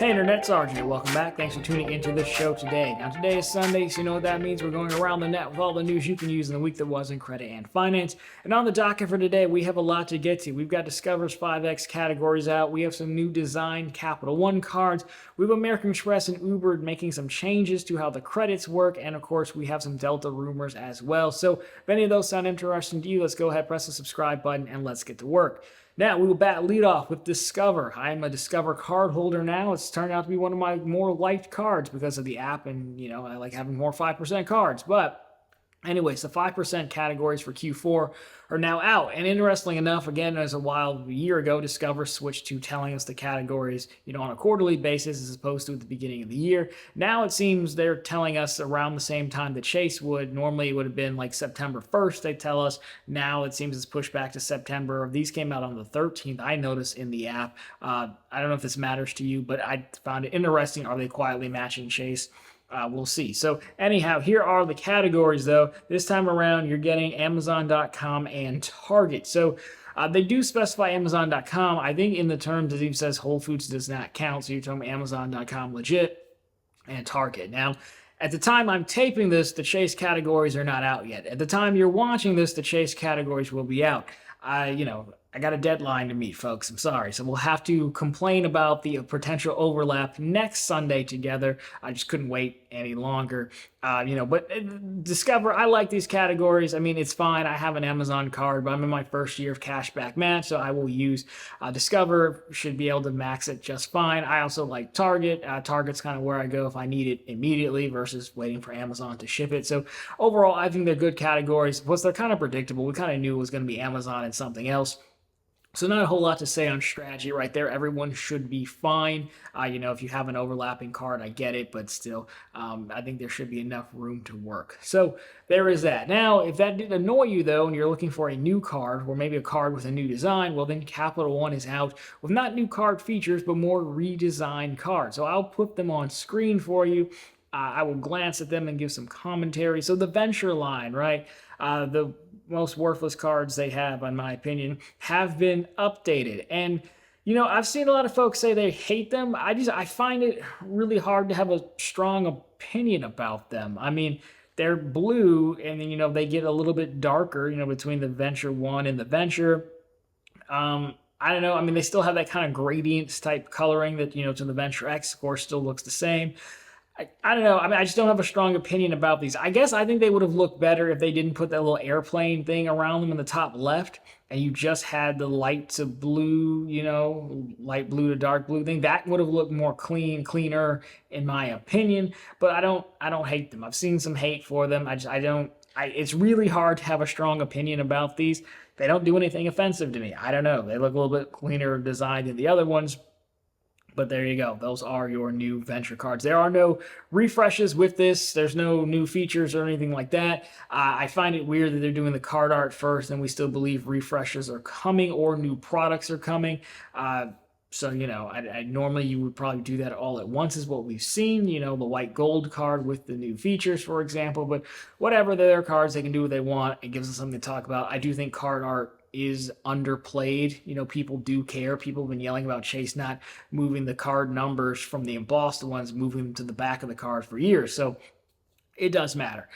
Hey Internet, Sergeant here. Welcome back. Thanks for tuning into this show today. Now today is Sunday, so you know what that means. We're going around the net with all the news you can use in the week that was in credit and finance. And on the docket for today, we have a lot to get to. We've got Discover's 5X categories out. We have some new design Capital One cards. We have American Express and Uber making some changes to how the credits work. And of course, we have some Delta rumors as well. So if any of those sound interesting to you, let's go ahead, press the subscribe button, and let's get to work. Now, we will lead off with Discover. I'm a Discover card holder now. It's turned out to be one of my more liked cards because of the app, and, I like having more 5% cards. But anyways, the 5% categories for Q4 are now out. And interestingly enough, again, as a year ago, Discover switched to telling us the categories, on a quarterly basis as opposed to at the beginning of the year. Now it seems they're telling us around the same time that Chase would. Normally it would have been like September 1st, they tell us. Now it seems it's pushed back to September. These came out on the 13th, I noticed in the app. I don't know if this matters to you, but I found it interesting. Are they quietly matching Chase? We'll see. So anyhow, here are the categories, though. This time around, you're getting Amazon.com and Target. So they do specify Amazon.com. I think in the terms, it even says Whole Foods does not count. So you're talking Amazon.com legit and Target. Now, at the time I'm taping this, the Chase categories are not out yet. At the time you're watching this, the Chase categories will be out. I got a deadline to meet, folks. I'm sorry. So we'll have to complain about the potential overlap next Sunday together. I just couldn't wait any longer. But Discover, I like these categories. I mean, it's fine. I have an Amazon card, but I'm in my first year of cashback match, so I will use Discover. Should be able to max it just fine. I also like Target. Target's kind of where I go if I need it immediately versus waiting for Amazon to ship it. So overall, I think they're good categories. Plus, they're kind of predictable. We kind of knew it was going to be Amazon and something else. So not a whole lot to say on strategy right there. Everyone should be fine. If you have an overlapping card, I get it, but still, I think there should be enough room to work. So there is that. Now, if that did annoy you, though, and you're looking for a new card or maybe a card with a new design, well, then Capital One is out with not new card features, but more redesigned cards. So I'll put them on screen for you. I will glance at them and give some commentary. So the Venture line, right? The most worthless cards they have, in my opinion, have been updated. And, I've seen a lot of folks say they hate them. I find it really hard to have a strong opinion about them. I mean, they're blue, and then, they get a little bit darker, between the Venture 1 and the Venture. I don't know. I mean, they still have that kind of gradients type coloring that, to the Venture X, of course, still looks the same. I don't know. I mean, I just don't have a strong opinion about these. I guess I think they would have looked better if they didn't put that little airplane thing around them in the top left, and you just had the light to blue, light blue to dark blue thing. That would have looked more cleaner, in my opinion. But I don't hate them. I've seen some hate for them. It's really hard to have a strong opinion about these. They don't do anything offensive to me. I don't know. They look a little bit cleaner designed than the other ones. But there you go. Those are your new Venture cards. There are no refreshes with this. There's no new features or anything like that. I find it weird that they're doing the card art first, and we still believe refreshes are coming or new products are coming. So, normally you would probably do that all at once is what we've seen, the white gold card with the new features, for example. But whatever, they're their cards. They can do what they want. It gives us something to talk about. I do think card art is underplayed. People do care. People have been yelling about Chase not moving the card numbers from the embossed ones, moving them to the back of the card for years. So it does matter.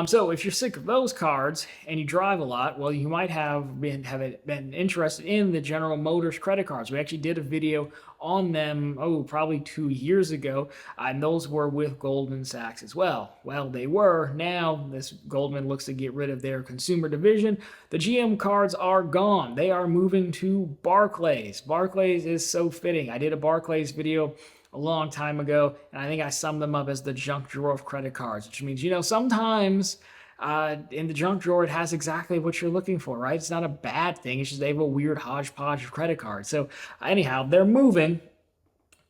So if you're sick of those cards and you drive a lot, well, you might have been interested in the General Motors credit cards. We actually did a video on them, probably 2 years ago, and those were with Goldman Sachs as well. Well, they were. Now, this Goldman looks to get rid of their consumer division. The GM cards are gone. They are moving to Barclays. Barclays is so fitting. I did a Barclays video a long time ago, and I think I summed them up as the junk drawer of credit cards, which means, sometimes in the junk drawer, it has exactly what you're looking for, right? It's not a bad thing. It's just they have a weird hodgepodge of credit cards. So anyhow, they're moving.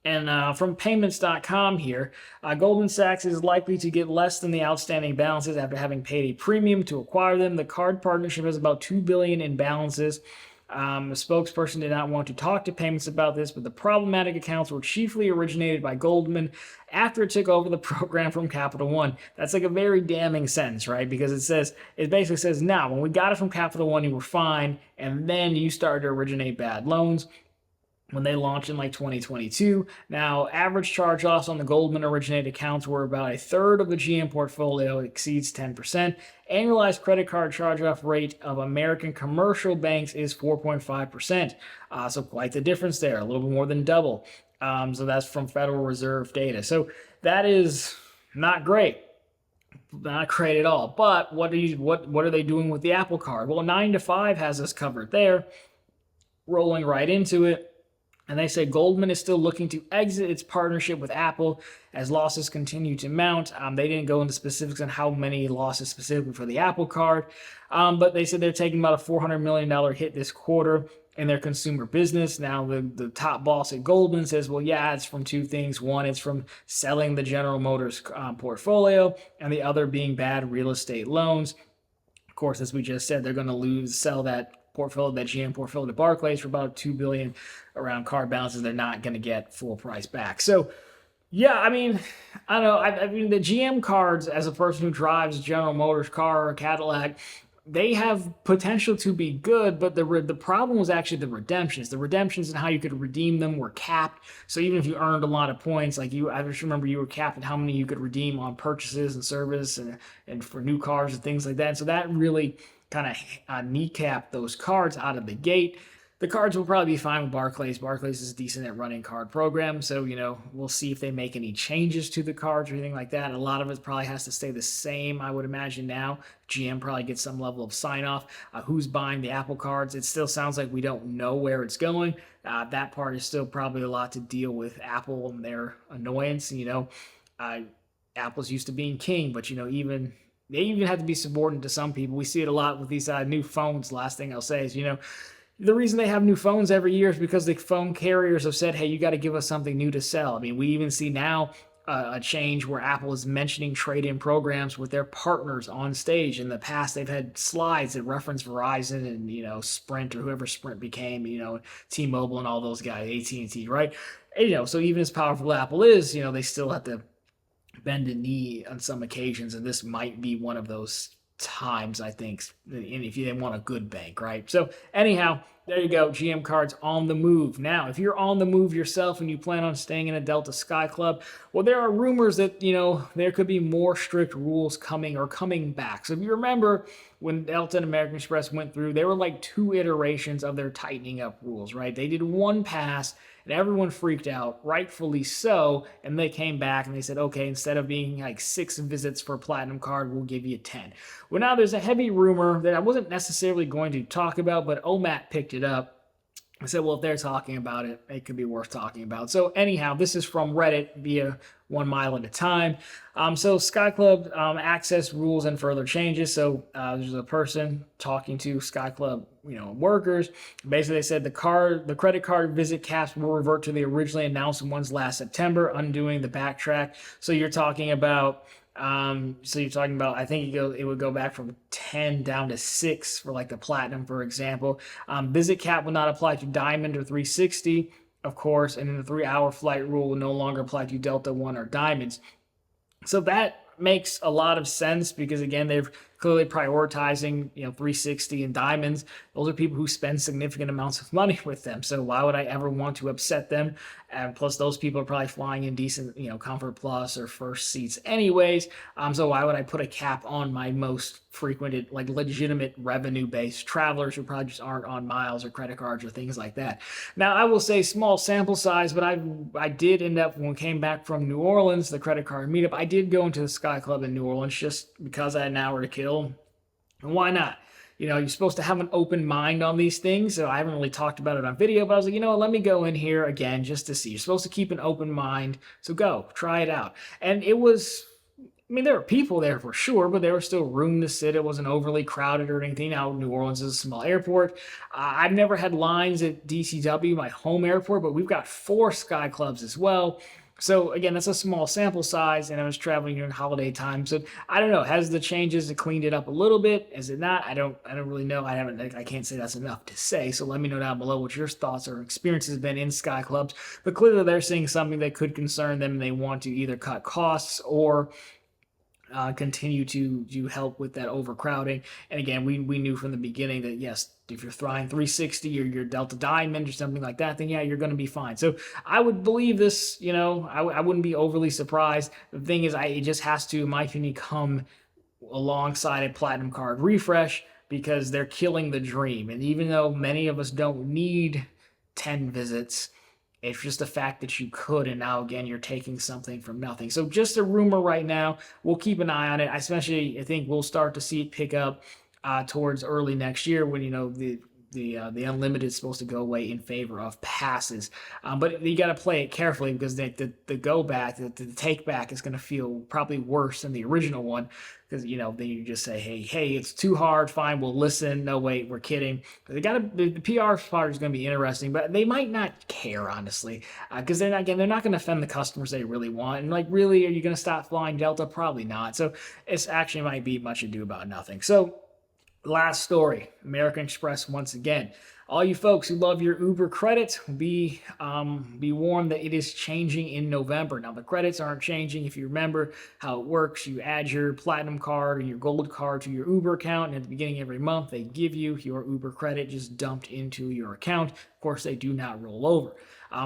And from payments.com here, Goldman Sachs is likely to get less than the outstanding balances after having paid a premium to acquire them. The card partnership has about $2 billion in balances. A spokesperson did not want to talk to Payments about this, but the problematic accounts were chiefly originated by Goldman after it took over the program from Capital One. That's like a very damning sentence, right? Because it basically says, now, when we got it from Capital One, you were fine, and then you started to originate bad loans. when they launched in like 2022. Now, average charge-offs on the Goldman originated accounts were about a third of the GM portfolio, exceeds 10%. Annualized credit card charge-off rate of American commercial banks is 4.5%. So quite the difference there, a little bit more than double. So that's from Federal Reserve data. So that is not great. Not great at all. But what are they doing with the Apple Card? Well, 9 to 5 has us covered there, rolling right into it. And they say Goldman is still looking to exit its partnership with Apple as losses continue to mount. They didn't go into specifics on how many losses specifically for the Apple Card, but they said they're taking about a $400 million hit this quarter in their consumer business. Now, the top boss at Goldman says, well, yeah, it's from two things. One, it's from selling the General Motors portfolio, and the other being bad real estate loans. Of course, as we just said, they're going to sell that portfolio, that GM portfolio to Barclays for about $2 billion around card balances. They're not going to get full price back. So, yeah, I mean, I don't know. I mean, the GM cards, as a person who drives a General Motors car or a Cadillac, they have potential to be good, but the problem was actually the redemptions. The redemptions and how you could redeem them were capped. So even if you earned a lot of points, like I just remember you were capped at how many you could redeem on purchases and service and for new cars and things like that. And so that really kind of kneecapped those cards out of the gate. The cards will probably be fine with Barclays. Barclays is decent at running card programs, so we'll see if they make any changes to the cards or anything like that. A lot of it probably has to stay the same, I would imagine. Now GM probably gets some level of sign off. Who's buying the Apple cards? It still sounds like we don't know where it's going. That part is still probably a lot to deal with Apple and their annoyance. Apple's used to being king, but even they even have to be subordinate to some people. We see it a lot with these new phones. Last thing I'll say is, the reason they have new phones every year is because the phone carriers have said, hey, you got to give us something new to sell. I mean, we even see now a change where Apple is mentioning trade-in programs with their partners on stage. In the past, they've had slides that reference Verizon and, Sprint or whoever Sprint became, T-Mobile and all those guys, AT&T, right? And, so even as powerful Apple is, they still have to bend a knee on some occasions, and this might be one of those times, I think, and if you want a good bank, right? So anyhow, there you go. GM cards on the move. Now, if you're on the move yourself and you plan on staying in a Delta Sky Club, well, there are rumors that, there could be more strict rules coming back. So if you remember when Delta and American Express went through, there were like 2 iterations of their tightening up rules, right? They did one pass and everyone freaked out, rightfully so, and they came back and they said, okay, instead of being like 6 visits for a platinum card, we'll give you 10. Well, now there's a heavy rumor that I wasn't necessarily going to talk about, but OMAT picked it up. I said, well, if they're talking about it, it could be worth talking about. So anyhow, this is from Reddit via 1 Mile at a Time. So Sky Club access rules and further changes. So there's a person talking to Sky Club, workers. Basically, they said the credit card visit caps will revert to the originally announced ones last September, undoing the backtrack. So you're talking about. I think it would go back from 10 down to 6 for like the platinum, for example. Visit cap will not apply to Diamond or 360, of course, and then the 3-hour flight rule will no longer apply to Delta One or Diamonds. So that makes a lot of sense because, again, they're clearly prioritizing 360 and Diamonds. Those are people who spend significant amounts of money with them, so why would I ever want to upset them? And plus those people are probably flying in decent Comfort Plus or first seats anyways, so why would I put a cap on my most frequented, like, legitimate revenue based travelers who probably just aren't on miles or credit cards or things like that? Now, I will say small sample size, but I did end up, when we came back from New Orleans, the credit card meetup, I did go into the Sky Club in New Orleans just because I had an hour to kill. And why not? You're supposed to have an open mind on these things, so I haven't really talked about it on video, but I was like, what, let me go in here again just to see. You're supposed to keep an open mind, so go, try it out. And it was, there were people there for sure, but there was still room to sit. It wasn't overly crowded or anything. Now, New Orleans is a small airport. I've never had lines at DCW, my home airport, but we've got 4 Sky Clubs as well. So again, that's a small sample size, and I was traveling during holiday time. So I don't know. Has the changes cleaned it up a little bit? Is it not? I don't really know. I can't say that's enough to say. So let me know down below what your thoughts or experiences have been in Sky Clubs. But clearly they're seeing something that could concern them, and they want to either cut costs or continue to help with that overcrowding. And again, we knew from the beginning that yes, If you're flying 360 or your Delta Diamond or something like that, then yeah, you're going to be fine. So I would believe this, I wouldn't be overly surprised. The thing is, it just has to, in my opinion, come alongside a platinum card refresh because they're killing the dream. And even though many of us don't need 10 visits, it's just the fact that you could, and now again you're taking something from nothing. So just a rumor right now. We'll keep an eye on it. I think we'll start to see it pick up towards early next year when the unlimited is supposed to go away in favor of passes. But you got to play it carefully because the go back, the take back is going to feel probably worse than the original one because then you just say, hey, it's too hard. Fine, we'll listen. No, wait, we're kidding. The PR part is going to be interesting, but they might not care honestly because they're not going to offend the customers they really want. And like, really, are you going to stop flying Delta? Probably not. So it's actually might be much ado about nothing. So. Last story, American Express once again. All you folks who love your Uber credits, be warned that it is changing in November. Now, the credits aren't changing. If you remember how it works, you add your Platinum card and your Gold card to your Uber account, and at the beginning of every month, they give you your Uber credit just dumped into your account. Of course, they do not roll over.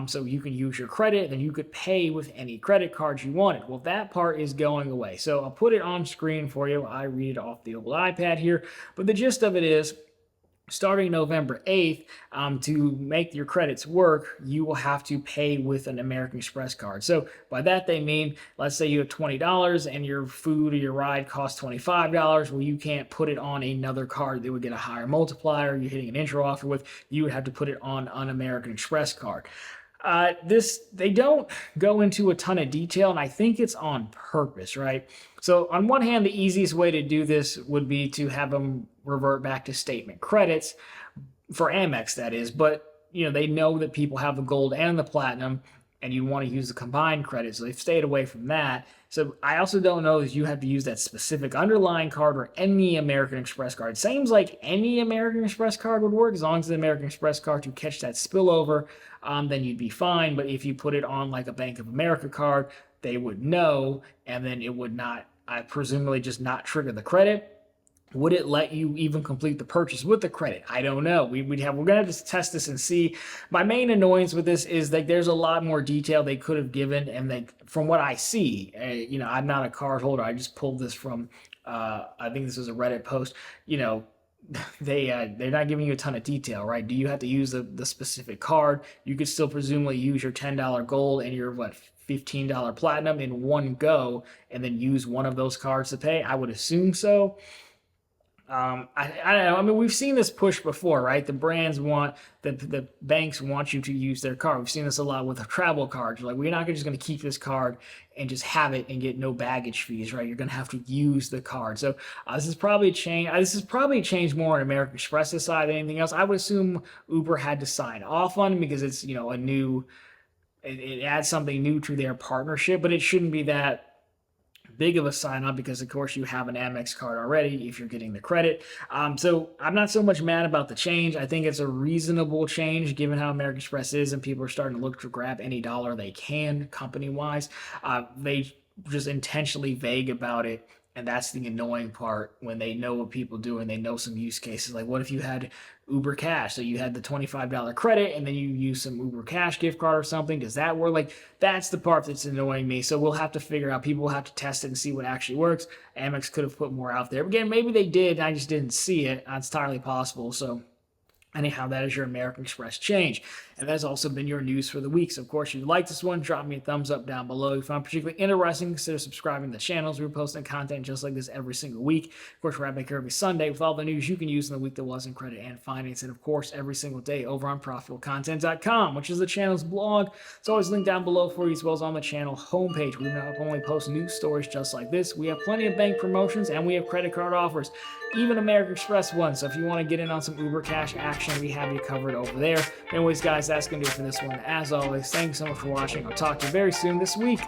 So you can use your credit, and you could pay with any credit cards you wanted. Well, that part is going away. So I'll put it on screen for you. I read it off the old iPad here. But the gist of it is, starting November 8th, to make your credits work, you will have to pay with an American Express card. So by that they mean, let's say you have $20 and your food or your ride costs $25. Well, you can't put it on another card that would get a higher multiplier you're hitting an intro offer with. You would have to put it on an American Express card. They don't go into a ton of detail, and I think it's on purpose, right? So on one hand, the easiest way to do this would be to have them revert back to statement credits for Amex, that is. But they know that people have the Gold and the Platinum, and you want to use the combined credits, so they've stayed away from that. So I also don't know if you have to use that specific underlying card or any American Express card. It seems like any American Express card would work as long as the American Express card to catch that spillover, then you'd be fine. But if you put it on like a Bank of America card, they would know, and then it would not, presumably just not trigger the credit. Would it let you even complete the purchase with the credit? I don't know. We're gonna have to test this and see. My main annoyance with this is that there's a lot more detail they could have given, and from what I see, I'm not a card holder. I just pulled this from, I think this was a Reddit post. They're not giving you a ton of detail, right? Do you have to use the specific card? You could still presumably use your $10 Gold and your $15 Platinum in one go, and then use one of those cards to pay. I would assume so. I don't know. I mean, we've seen this push before, right? The brands the banks want you to use their card. We've seen this a lot with travel cards. Like, we're not just going to keep this card and just have it and get no baggage fees, right? You're going to have to use the card. So this is probably changed more on American Express's side than anything else. I would assume Uber had to sign off on it because it's a new. It adds something new to their partnership, but it shouldn't be that big of a sign up because of course you have an Amex card already if you're getting the credit. So I'm not so much mad about the change. I think it's a reasonable change given how American Express is, and people are starting to look to grab any dollar they can company wise. They just intentionally vague about it, and that's the annoying part when they know what people do and they know some use cases. Like, what if you had Uber Cash? So you had the $25 credit and then you use some Uber Cash gift card or something. Does that work? Like, that's the part that's annoying me. So we'll have to figure out. People will have to test it and see what actually works. Amex could have put more out there. Again, maybe they did and I just didn't see it. That's entirely possible. So anyhow, that is your American Express change. And that has also been your news for the week. So, of course, if you like this one, drop me a thumbs up down below. If you found it particularly interesting, consider subscribing to the channels. We're posting content just like this every single week. Of course, we're right back here every Sunday with all the news you can use in the week that was in credit and finance. And, of course, every single day over on profitablecontent.com, which is the channel's blog. It's always linked down below for you, as well as on the channel homepage. We not only post news stories just like this, we have plenty of bank promotions and we have credit card offers, even American Express ones. So if you want to get in on some Uber Cash action, we have you covered over there. Anyways, guys, that's going to do it for this one. As always, thanks so much for watching. I'll talk to you very soon this week.